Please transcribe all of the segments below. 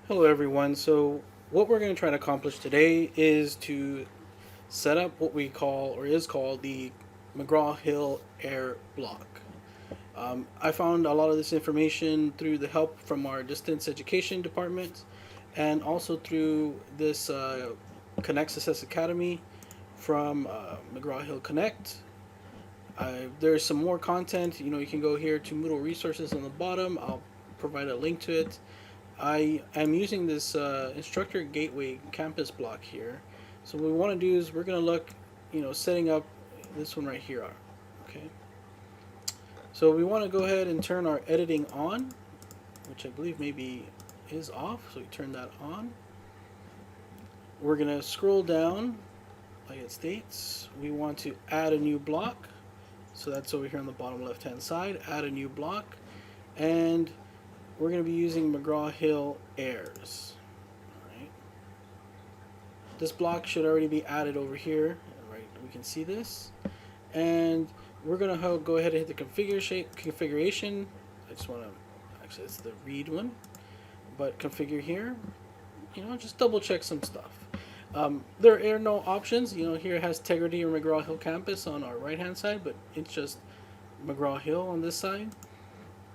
Hello everyone. So what we're going to try to accomplish today is to set up what we call or is called the McGraw Hill AIR block. I found a lot of this information through the help from our distance education department and also through this Connect Success Academy from McGraw Hill Connect. There's some more content. You can go here to Moodle resources on the bottom. I'll provide a link to it. I am using this instructor gateway campus block here. So what we want to do is we're going to look, setting up this one right here. Okay. So we want to go ahead and turn our editing on, which I believe maybe is off. So we turn that on. We're going to scroll down like it states. We want to add a new block. So that's over here on the bottom left hand side. Add a new block. And we're going to be using McGraw Hill AAIRS. Alright. This block should already be added over here. Right, we can see this. And we're going to go ahead and hit the configuration. I just want to, actually it's the read one. But configure here. Just double check some stuff. There are no options. Here it has Tegrity or McGraw Hill Campus on our right hand side, but it's just McGraw Hill on this side.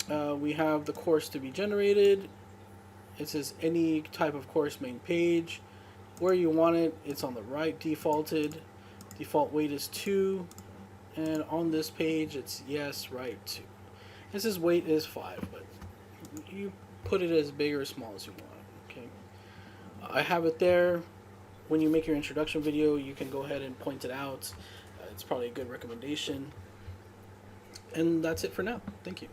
We have the course to be generated. It says any type of course main page. Where you want it, it's on the right defaulted. Default weight is 2. And on this page, it's yes, right, 2. This is weight is 5, but you put it as big or small as you want. Okay. I have it there. When you make your introduction video, you can go ahead and point it out. It's probably a good recommendation. And that's it for now. Thank you.